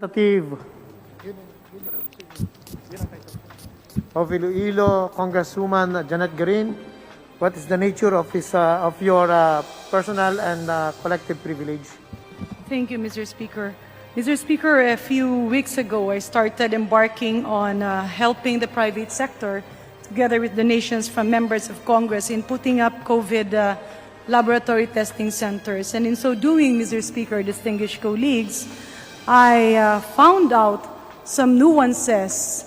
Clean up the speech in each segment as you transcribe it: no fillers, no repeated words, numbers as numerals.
Representative of Iloilo, Congresswoman Janet Garin, what is the nature of your personal and collective privilege? Thank you, Mr. Speaker. Mr. Speaker, a few weeks ago, I started embarking on helping the private sector, together with donations from members of Congress, in putting up COVID laboratory testing centers. And in so doing, Mr. Speaker, distinguished colleagues, I found out some nuances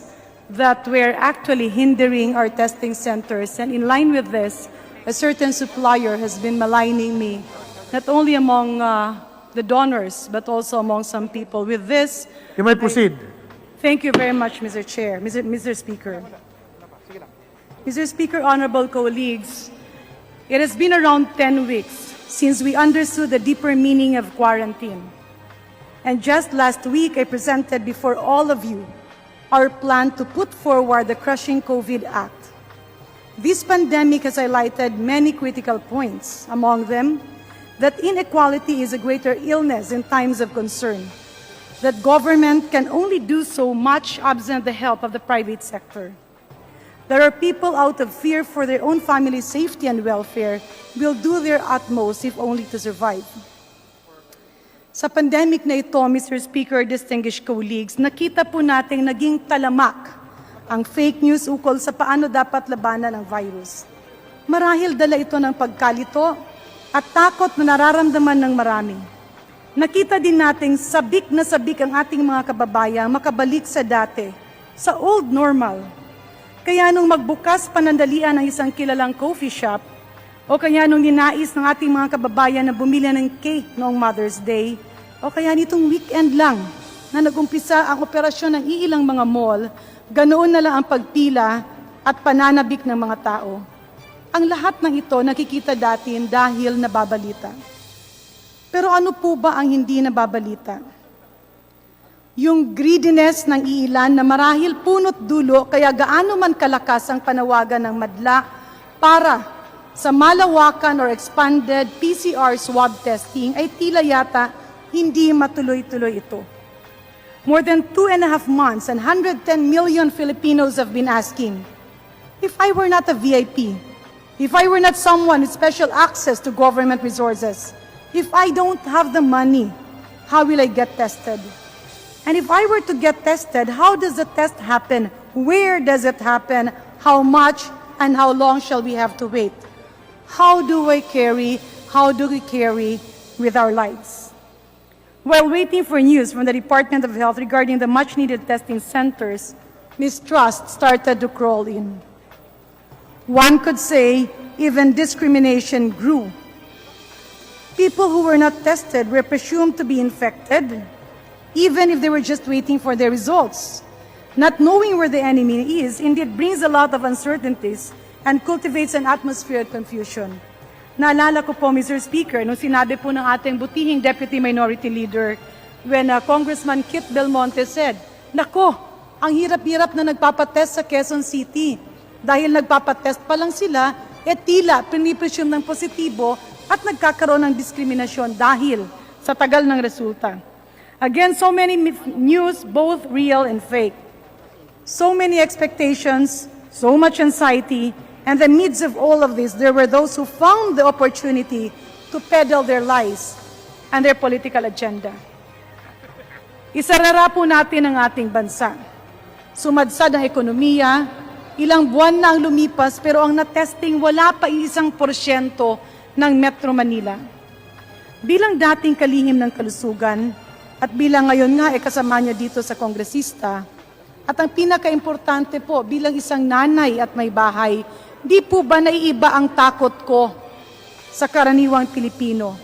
that were actually hindering our testing centers. And in line with this, a certain supplier has been maligning me, not only among the donors, but also among some people. With this, You may proceed. Thank you very much, Mr. Chair, Mr. Speaker. Mr. Speaker, honorable colleagues, it has been around 10 weeks since we understood the deeper meaning of quarantine. And just last week, I presented before all of you our plan to put forward the Crushing COVID Act. This pandemic has highlighted many critical points, among them that inequality is a greater illness in times of concern, that government can only do so much absent the help of the private sector. There are people out of fear for their own family's safety and welfare will do their utmost if only to survive. Sa pandemic na ito, Mr. Speaker, distinguished colleagues, nakita po natin naging talamak ang fake news ukol sa paano dapat labanan ang virus. Marahil dala ito ng pagkalito at takot na nararamdaman ng marami. Nakita din nating sabik na sabik ang ating mga kababayan makabalik sa dati, sa old normal. Kaya nung magbukas panandalian ng isang kilalang coffee shop, o kaya nung ninais ng ating mga kababayan na bumili ng cake noong Mother's Day, o kaya nitong weekend lang na nagumpisa ang operasyon ng iilang mga mall, ganoon na lang ang pagpila at pananabik ng mga tao. Ang lahat ng ito nakikita natin dahil nababalita. Pero ano po ba ang hindi nababalita? Yung greediness ng iilan na marahil punot dulo kaya gaano man kalakas ang panawagan ng madla para sa malawakan or expanded PCR swab testing ay tila yata hindi matuloy-tuloy ito. More than 2.5 months and 110 million Filipinos have been asking, if I were not a VIP, if I were not someone with special access to government resources, if I don't have the money, how will I get tested? And if I were to get tested, how does the test happen? Where does it happen? How much and how long shall we have to wait? How do we carry with our lives? While waiting for news from the Department of Health regarding the much-needed testing centers, mistrust started to crawl in. One could say even discrimination grew. People who were not tested were presumed to be infected, even if they were just waiting for their results. Not knowing where the enemy is indeed brings a lot of uncertainties and cultivates an atmosphere of confusion. Naalala ko po, Mr. Speaker, nung sinabi po ng ating butihing Deputy Minority Leader when Congressman Kit Belmonte said, "Nako, ang hirap-hirap na nagpapatest sa Quezon City. Dahil nagpapatest pa lang sila, tila pinipresume ng positibo at nagkakaroon ng diskriminasyon dahil sa tagal ng resulta." Again, so many news, both real and fake. So many expectations, so much anxiety, and in the midst of all of this, there were those who found the opportunity to peddle their lies and their political agenda. Isarara po natin ang ating bansa. Sumadsad ang ekonomiya, ilang buwan na ang lumipas, pero ang natesting wala pa 1% ng Metro Manila. Bilang dating kalihim ng kalusugan, at bilang ngayon nga kasama niya dito sa kongresista, at ang pinaka-importante po bilang isang nanay at may bahay, di po ba naiiba ang takot ko sa karaniwang Pilipino?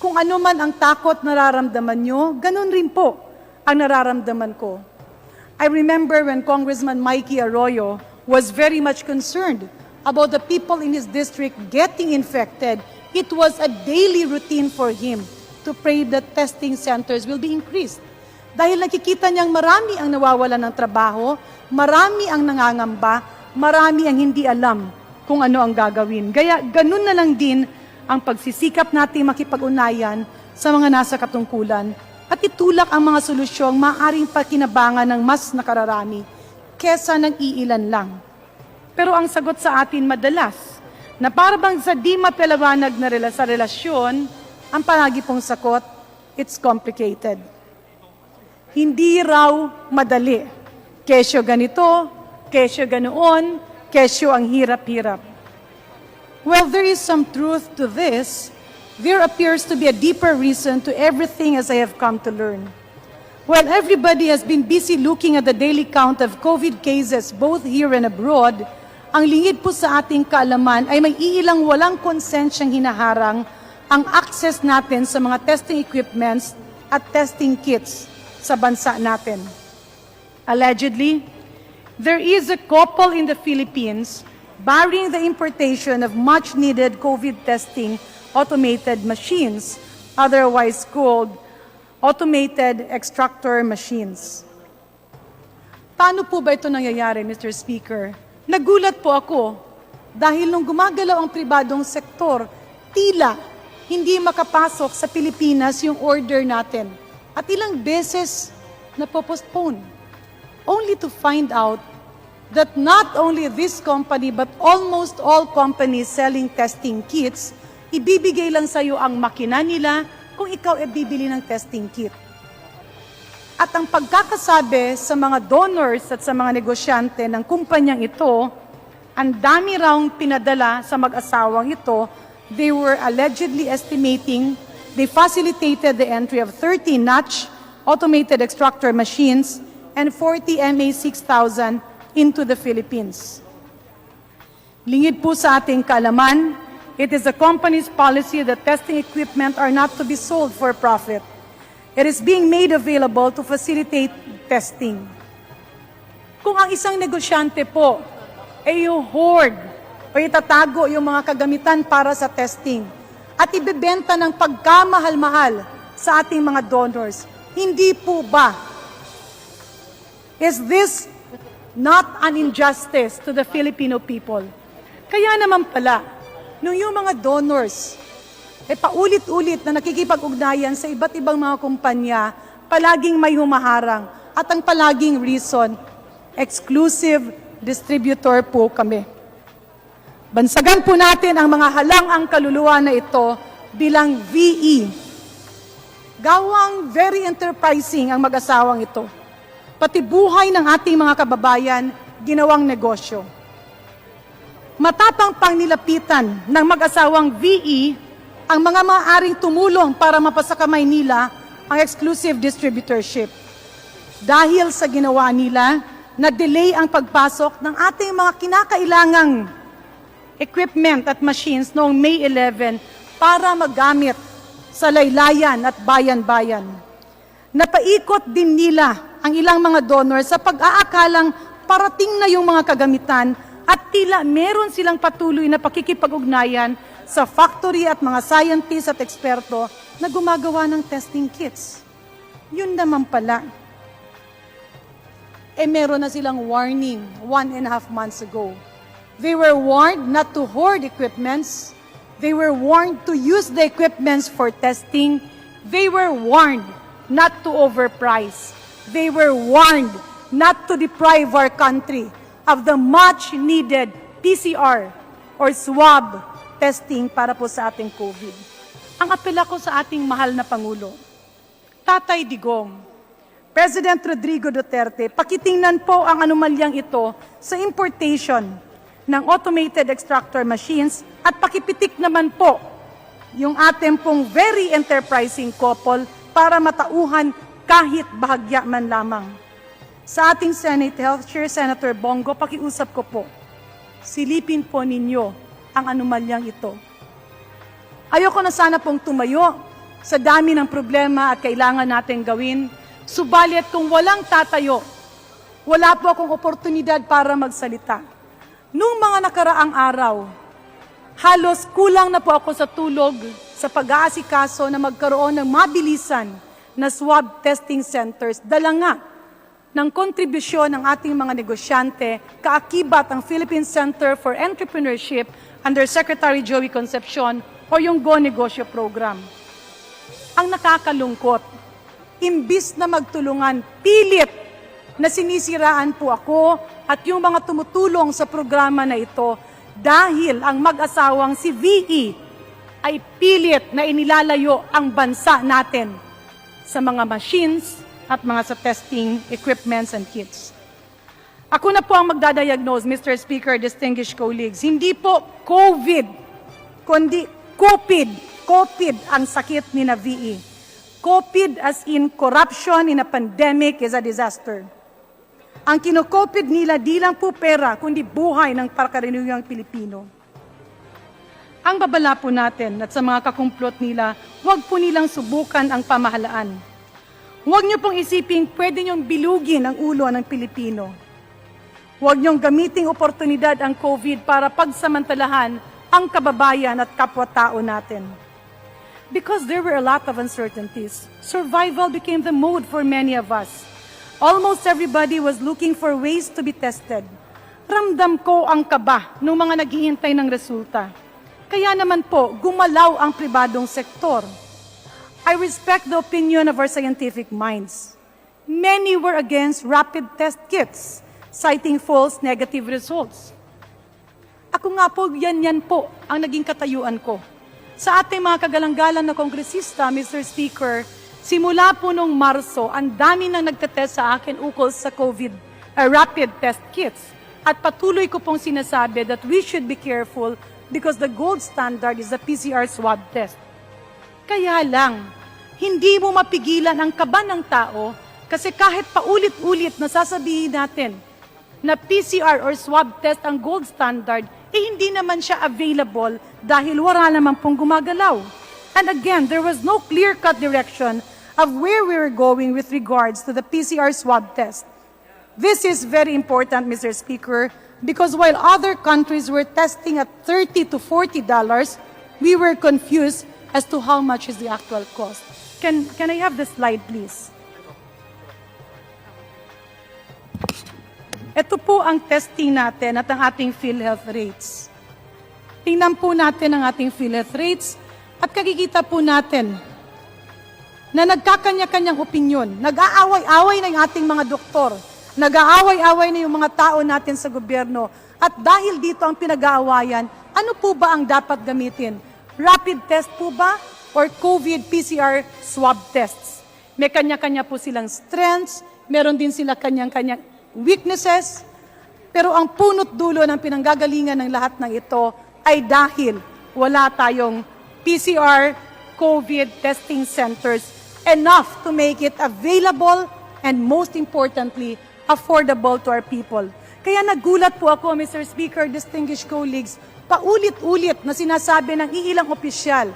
Kung ano man ang takot nararamdaman nyo, ganun rin po ang nararamdaman ko. I remember when Congressman Mikey Arroyo was very much concerned about the people in his district getting infected. It was a daily routine for him to pray that testing centers will be increased. Dahil nakikita niyang marami ang nawawalan ng trabaho, marami ang nangangamba, marami ang hindi alam kung ano ang gagawin. Kaya ganun na lang din ang pagsisikap natin makipag-unayan sa mga nasa katungkulan at itulak ang mga solusyong maaaring pakinabangan ng mas nakararami kesa ng iilan lang. Pero ang sagot sa atin madalas, na parabang sa di mapalawanag na sa relasyon, ang palagi pong sagot, it's complicated. Hindi raw madali. Kesyo ganito, kesyo ganoon, kesyo ang hirap-hirap. Well, there is some truth to this. There appears to be a deeper reason to everything as I have come to learn. While everybody has been busy looking at the daily count of COVID cases both here and abroad, ang lingid po sa ating kaalaman ay may iilang walang konsensyang hinaharang ang access natin sa mga testing equipments at testing kits sa bansa natin. Allegedly, there is a couple in the Philippines barring the importation of much-needed COVID testing automated machines, otherwise called automated extractor machines. Paano po ba ito nangyayari, Mr. Speaker? Nagulat po ako dahil nung gumagalaw ang pribadong sektor, tila hindi makapasok sa Pilipinas yung order natin. At ilang beses na-postpone. Only to find out that not only this company but almost all companies selling testing kits, ibibigay lang sa iyo ang makina nila kung ikaw ay bibili ng testing kit. At ang pagkakasabi sa mga donors at sa mga negosyante ng kumpanyang ito, ang dami raw pinadala sa mag-asawang ito. They were allegedly estimating they facilitated the entry of 30 notch automated extractor machines and 40 MA6000 into the Philippines. Lingid po sa ating kaalaman, it is the company's policy that testing equipment are not to be sold for profit. It is being made available to facilitate testing. Kung ang isang negosyante po ay hoard o itatago yung mga kagamitan para sa testing at ibebenta ng pagkamahal-mahal sa ating mga donors, hindi po ba? Is this not an injustice to the Filipino people? Kaya naman pala, nung yung mga donors, paulit-ulit na nakikipag-ugnayan sa iba't ibang mga kumpanya, palaging may humaharang. At ang palaging reason, exclusive distributor po kami. Bansagan po natin ang mga halang-ang kaluluwa na ito bilang VE. Gawang very enterprising ang mag-asawang ito. Pati buhay ng ating mga kababayan, ginawang negosyo. Matapang pang nilapitan ng mag-asawang VE ang mga maaaring tumulong para mapasakamay nila ang exclusive distributorship. Dahil sa ginawa nila, na-delay ang pagpasok ng ating mga kinakailangang equipment at machines noong May 11 para magamit sa laylayan at bayan-bayan. Napaikot din nila ang ilang mga donors sa pag-aakalang parating na yung mga kagamitan at tila meron silang patuloy na pakikipag-ugnayan sa factory at mga scientists at eksperto na gumagawa ng testing kits. Yun naman pala. Meron na silang warning 1.5 months ago. They were warned not to hoard equipments. They were warned to use the equipments for testing. They were warned not to overprice. They were warned not to deprive our country of the much-needed PCR or swab testing para po sa ating COVID. Ang apela ko sa ating mahal na Pangulo, Tatay Digong, President Rodrigo Duterte, pakitingnan po ang anomalyang ito sa importation ng automated extractor machines at pakipitik naman po yung ating pong very enterprising couple para matauhan kahit bahagya man lamang. Sa ating Senate Health Chair, Senator Bongo, pakiusap ko po, silipin po ninyo ang anomalyang ito. Ayoko na sana pong tumayo sa dami ng problema at kailangan natin gawin, subalit kung walang tatayo, wala po akong oportunidad para magsalita. Nung mga nakaraang araw, halos kulang na po ako sa tulog sa pag-aasikaso na magkaroon ng mabilisan na swab testing centers, dala nga ng kontribusyon ng ating mga negosyante, kaakibat ang Philippine Center for Entrepreneurship under Secretary Joey Concepcion o yung Go Negosyo Program. Ang nakakalungkot, imbis na magtulungan, pilit na sinisiraan po ako at yung mga tumutulong sa programa na ito dahil ang mag-asawang si VE ay pilit na inilalayo ang bansa natin sa mga machines at mga sa testing equipments and kits. Ako na po ang magdadiagnose, Mr. Speaker, distinguished colleagues. Hindi po COVID, kundi COVID ang sakit ni na VE. COVID as in corruption in a pandemic is a disaster. Ang kinokopid nila di lang po pera, kundi buhay ng pangkaraniwang Pilipino. Ang babala po natin at sa mga kakumplot nila, huwag po nilang subukan ang pamahalaan. Huwag niyo pong isiping pwede niyong bilugin ang ulo ng Pilipino. Huwag niyong gamiting oportunidad ang COVID para pagsamantalahan ang kababayan at kapwa-tao natin. Because there were a lot of uncertainties, survival became the mode for many of us. Almost everybody was looking for ways to be tested. Ramdam ko ang kaba ng mga naghihintay ng resulta. Kaya naman po, gumalaw ang pribadong sektor. I respect the opinion of our scientific minds. Many were against rapid test kits, citing false negative results. Ako nga po, yan po ang naging katayuan ko. Sa ating mga kagalang-galang na kongresista, Mr. Speaker, simula po noong Marso, ang dami nang nagtetest sa akin ukol sa COVID rapid test kits. At patuloy ko pong sinasabi that we should be careful because the gold standard is the PCR swab test. Kaya lang, hindi mo mapigilan ang kaba ng tao kasi kahit paulit-ulit na sasabihin natin na PCR or swab test ang gold standard, hindi naman siya available dahil wala naman pong gumagalaw. And again, there was no clear-cut direction of where we were going with regards to the PCR swab test. This is very important, Mr. Speaker, because while other countries were testing at $30 to $40, we were confused as to how much is the actual cost. Can I have the slide, please? Ito po ang testing natin at ang ating PhilHealth rates. Tingnan po natin ang ating PhilHealth rates at kakikita po natin na nagkakanya-kanyang opinyon. Nag-aaway-away na yung ating mga doktor. Nag-aaway-away na yung mga tao natin sa gobyerno. At dahil dito ang pinag-aawayan, ano po ba ang dapat gamitin? Rapid test po ba? Or COVID PCR swab tests? May kanya-kanya po silang strengths, meron din sila kanyang-kanyang weaknesses, pero ang punot dulo ng pinanggagalingan ng lahat ng ito ay dahil wala tayong PCR COVID testing centers enough to make it available and most importantly, affordable to our people. Kaya nagulat po ako, Mr. Speaker, distinguished colleagues, paulit-ulit na sinasabi ng iilang opisyal,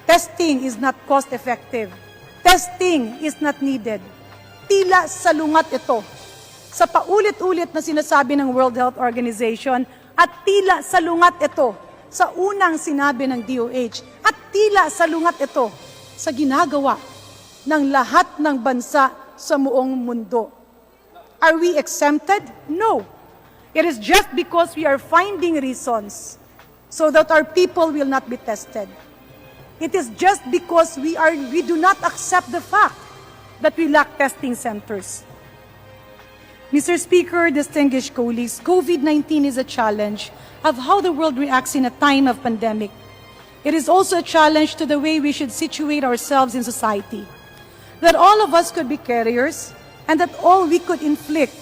testing is not cost-effective. Testing is not needed. Tila salungat ito sa paulit-ulit na sinasabi ng World Health Organization at tila salungat ito sa unang sinabi ng DOH at tila salungat ito sa ginagawa ng lahat ng bansa sa buong mundo. Are we exempted? No. It is just because we are finding reasons so that our people will not be tested. It is just because we do not accept the fact that we lack testing centers. Mr. Speaker, distinguished colleagues, COVID-19 is a challenge of how the world reacts in a time of pandemic. It is also a challenge to the way we should situate ourselves in society. That all of us could be carriers and that all we could inflict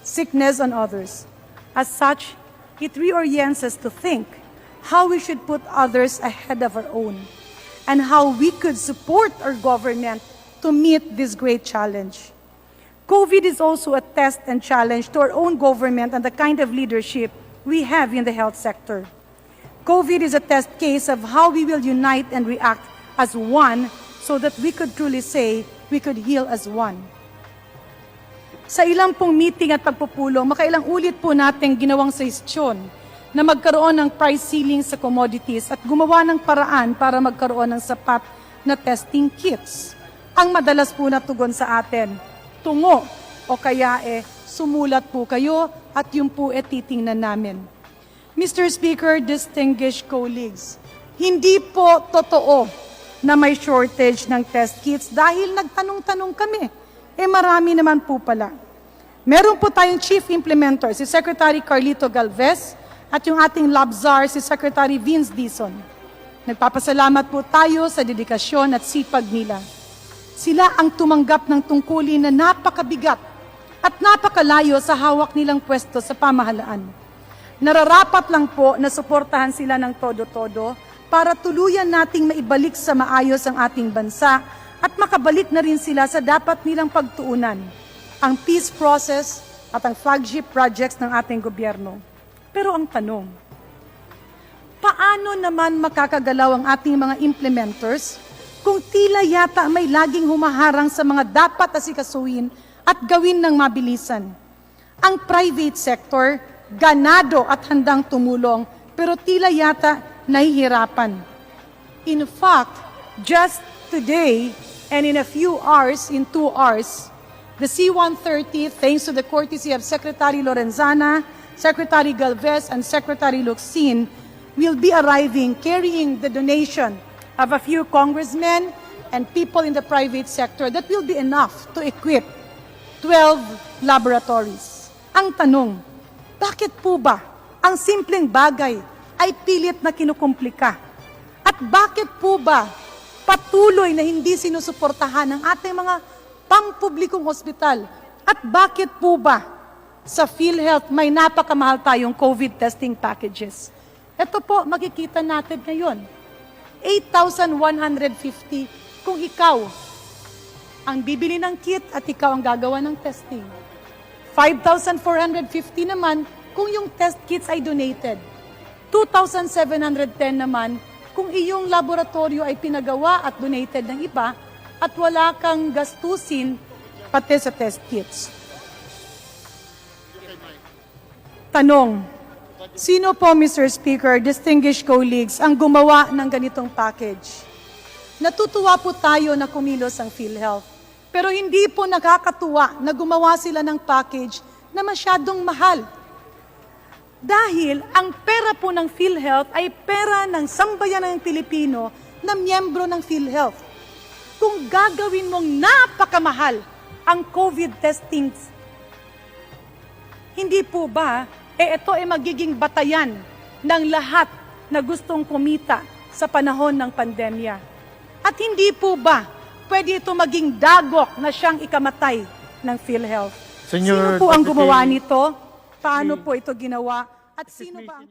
sickness on others. As such, it reorients us to think how we should put others ahead of our own and how we could support our government to meet this great challenge. COVID is also a test and challenge to our own government and the kind of leadership we have in the health sector. COVID is a test case of how we will unite and react as one so that we could truly say we could heal as one. Sa ilang pong meeting at pagpupulong, makailang ulit po natin ginawang suggestion na magkaroon ng price ceiling sa commodities at gumawa ng paraan para magkaroon ng sapat na testing kits. Ang madalas po na tugon sa atin, tungo o kaya sumulat po kayo at yung po titingnan namin. Mr. Speaker, distinguished colleagues, hindi po totoo na may shortage ng test kits dahil nagtanong-tanong kami. Marami naman po pala. Meron po tayong chief implementer, si Secretary Carlito Galvez, at yung ating labzar, si Secretary Vince Dizon. Nagpapasalamat po tayo sa dedikasyon at sipag nila. Sila ang tumanggap ng tungkulin na napakabigat at napakalayo sa hawak nilang pwesto sa pamahalaan. Nararapat lang po na suportahan sila ng todo-todo para tuluyan nating maibalik sa maayos ang ating bansa at makabalik na rin sila sa dapat nilang pagtuunan, ang peace process at ang flagship projects ng ating gobyerno. Pero ang tanong, paano naman makakagalaw ang ating mga implementers kung tila yata may laging humaharang sa mga dapat asikasuhin at gawin ng mabilisan? Ang private sector, ganado at handang tumulong, pero tila yata nahihirapan. In fact, just today, and in a few hours, in 2 hours, the C-130, thanks to the courtesy of Secretary Lorenzana, Secretary Galvez, and Secretary Locsin, will be arriving carrying the donation of a few congressmen and people in the private sector that will be enough to equip 12 laboratories. Ang tanong, bakit po ba ang simpleng bagay ay pilit na kinukumplika? At bakit po ba patuloy na hindi sinusuportahan ng ating mga pampublikong ospital? At bakit po ba sa PhilHealth may napakamahal tayong COVID testing packages? Ito po, makikita natin ngayon. 8,150 kung ikaw ang bibili ng kit at ikaw ang gagawa ng testing. 5,450 naman kung yung test kits ay donated. 2,710 naman kung iyong laboratorio ay pinagawa at donated ng iba at wala kang gastusin pati sa test kits. Tanong, sino po, Mr. Speaker, distinguished colleagues, ang gumawa ng ganitong package? Natutuwa po tayo na kumilos ang PhilHealth, pero hindi po nakakatuwa na gumawa sila ng package na masyadong mahal. Dahil ang pera po ng PhilHealth ay pera ng sambayanang Pilipino na miyembro ng PhilHealth. Kung gagawin mong napakamahal ang COVID testings, hindi po ba, ito ay magiging batayan ng lahat na gustong kumita sa panahon ng pandemya? At hindi po ba pwede ito maging dagok na siyang ikamatay ng PhilHealth? Sino po ang gumawa nito? Paano po ito ginawa? At sino ba ang